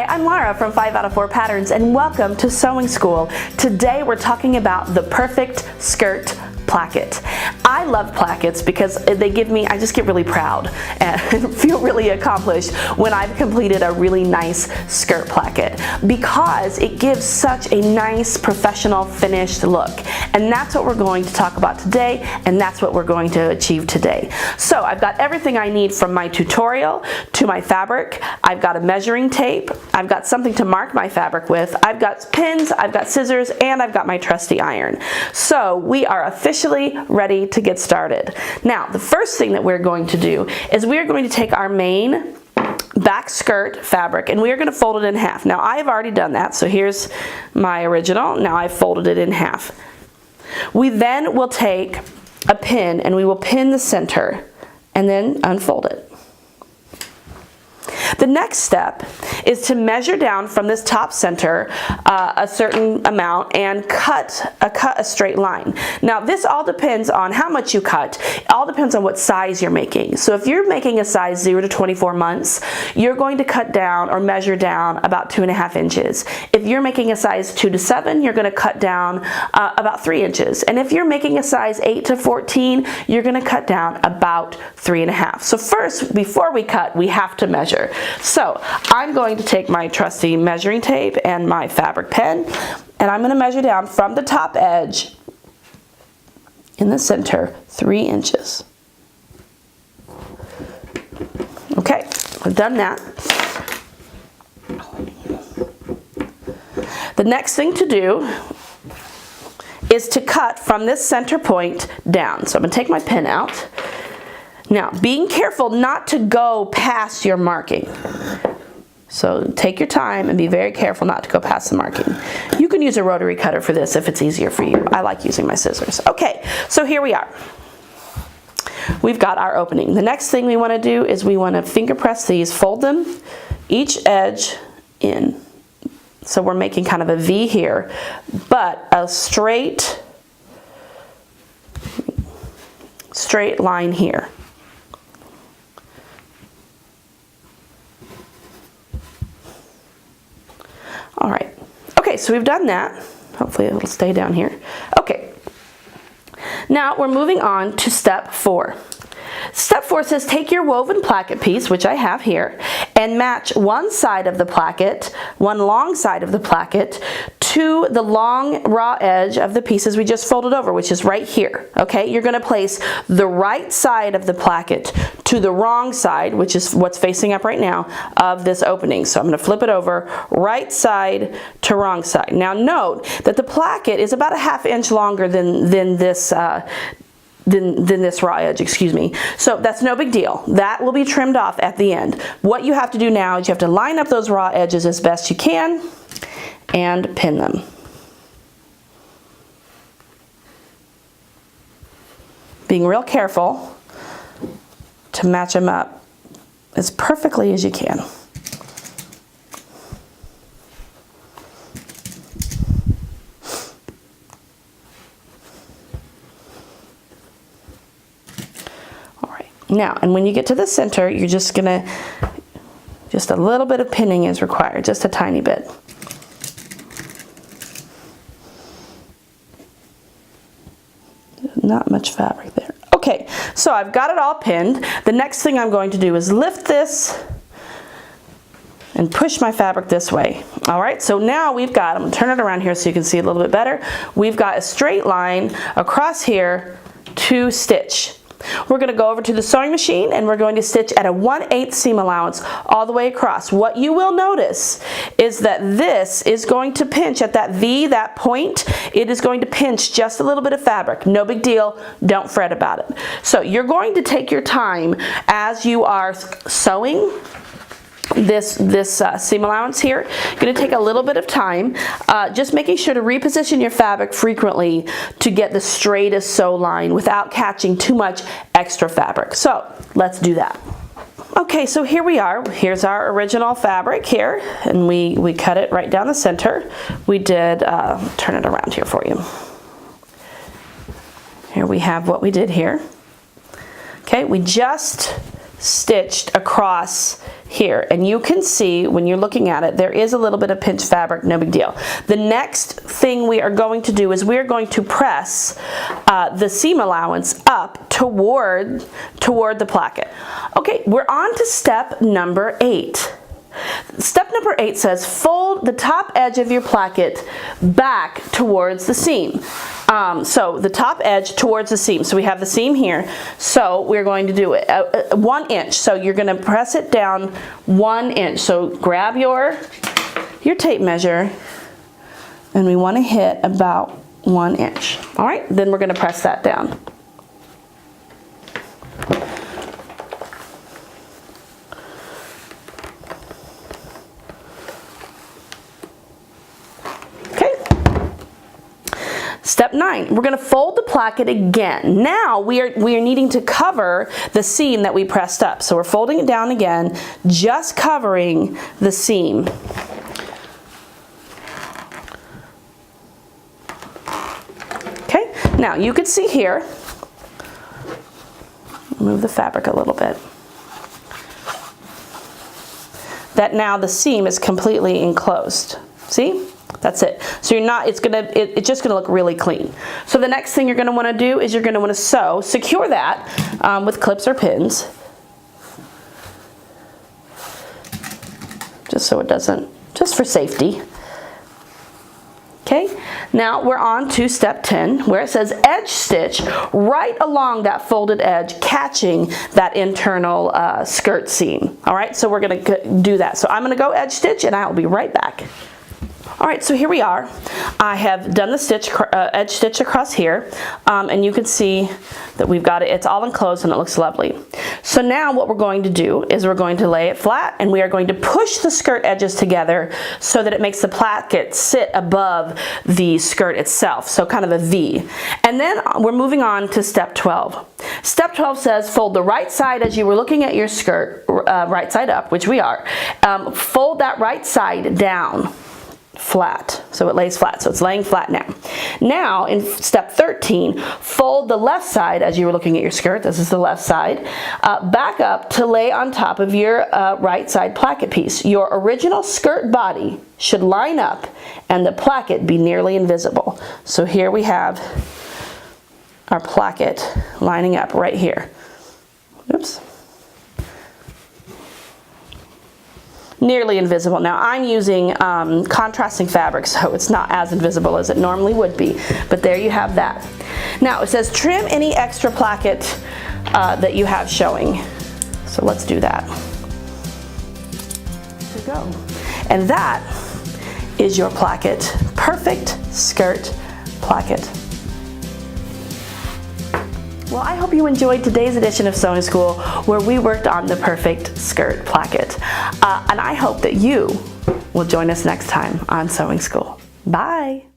Hi, I'm Lara from 5 out of 4 Patterns and welcome to Sewing School. Today we're talking about the perfect skirt placket. I love plackets because they give me, I just get really proud and feel really accomplished when I've completed a really nice skirt placket because it gives such a nice professional finished look. And that's what we're going to talk about today, and that's what we're going to achieve today. So I've got everything I need from my tutorial to my fabric. I've got a measuring tape, I've got something to mark my fabric with, I've got pins, I've got scissors, and I've got my trusty iron. So we are officially ready to get started. Now, the first thing that we're going to do is we're going to take our main back skirt fabric and we are going to fold it in half. Now, I have already done that, so here's my original. Now I've folded it in half. We then will take a pin and we will pin the center and then unfold it. The next step is to measure down from this top center a certain amount and cut a straight line. Now this all depends on how much you cut. It all depends on what size you're making. So if you're making a size 0 to 24 months, you're going to cut down or measure down about 2.5 inches. If you're making a size 2 to 7, you're going to cut down about 3 inches. And if you're making a size 8 to 14, you're going to cut down about 3.5. So first, before we cut, we have to measure. So I'm going to take my trusty measuring tape and my fabric pen, and I'm going to measure down from the top edge in the center 3 inches. Okay, I've done that. The next thing to do is to cut from this center point down. So I'm going to take my pin out. Now, being careful not to go past your marking. So take your time and be very careful not to go past the marking. You can use a rotary cutter for this if it's easier for you. I like using my scissors. Okay, so here we are. We've got our opening. The next thing we want to do is we want to finger press these, fold them, each edge in. So we're making kind of a V here, but a straight line here. All right, okay, so we've done that. Hopefully it'll stay down here. Okay, now we're moving on to step 4. Step 4 says take your woven placket piece, which I have here, and match one side of the placket, one long side of the placket, to the long raw edge of the pieces we just folded over, which is right here. Okay, you're going to place the right side of the placket to the wrong side, which is what's facing up right now, of this opening. So I'm going to flip it over, right side to wrong side. Now note that the placket is about a 1/2 inch longer than this raw edge, excuse me. So that's no big deal. That will be trimmed off at the end. What you have to do now is you have to line up those raw edges as best you can and pin them. Being real careful to match them up as perfectly as you can. Now, and when you get to the center, you're just gonna, just a little bit of pinning is required, just a tiny bit. Not much fabric there. Okay, so I've got it all pinned. The next thing I'm going to do is lift this and push my fabric this way. All right, so now we've got, I'm gonna turn it around here so you can see a little bit better. We've got a straight line across here to stitch. We're going to go over to the sewing machine and we're going to stitch at a 1/8 seam allowance all the way across. What you will notice is that this is going to pinch at that V, that point. It is going to pinch just a little bit of fabric. No big deal. Don't fret about it. So you're going to take your time as you are sewing this seam allowance here. You're going to take a little bit of time, just making sure to reposition your fabric frequently to get the straightest sew line without catching too much extra fabric. So let's do that. Okay, so here we are. Here's our original fabric here, and we cut it right down the center. We did, turn it around here for you. Here we have what we did here. Okay, we just stitched across here, and you can see when you're looking at it, there is a little bit of pinched fabric, no big deal. The next thing we are going to do is we're going to press the seam allowance up toward the placket. Okay, we're on to step number 8. Step number 8 says fold the top edge of your placket back towards the seam. So the top edge towards the seam. So we have the seam here. So we're going to do it 1 inch. So you're going to press it down 1 inch. So grab your tape measure, and we want to hit about 1 inch. All right, then we're going to press that down. Step 9, we're going to fold the placket again. Now we are needing to cover the seam that we pressed up. So we're folding it down again, just covering the seam. Okay, now you can see here, move the fabric a little bit, that now the seam is completely enclosed. See? That's it. So you're not, it's just gonna look really clean. So the next thing you're gonna wanna do is you're gonna wanna sew, secure that with clips or pins. Just so it doesn't, just for safety. Okay, now we're on to step 10 where it says edge stitch right along that folded edge, catching that internal skirt seam. All right, so we're gonna do that. So I'm gonna go edge stitch and I'll be right back. All right, so here we are. I have done the stitch, edge stitch across here, and you can see that we've got it, it's all enclosed and it looks lovely. So now what we're going to do is we're going to lay it flat, and we are going to push the skirt edges together so that it makes the placket sit above the skirt itself, so kind of a V. And then we're moving on to step 12. Step 12 says fold the right side as you were looking at your skirt, right side up, which we are. Fold that right side down flat, so it lays flat, so it's laying flat now. Now in step 13, fold the left side as you were looking at your skirt, this is the left side, back up to lay on top of your right side placket piece. Your original skirt body should line up and the placket be nearly invisible. So here we have our placket lining up right here. Oops. Nearly invisible. Now I'm using contrasting fabric, so it's not as invisible as it normally would be, but there you have that. Now it says trim any extra placket that you have showing. So let's do that. To go. And that is your placket. Perfect skirt placket. Well, I hope you enjoyed today's edition of Sewing School where we worked on the perfect skirt placket. And I hope that you will join us next time on Sewing School. Bye!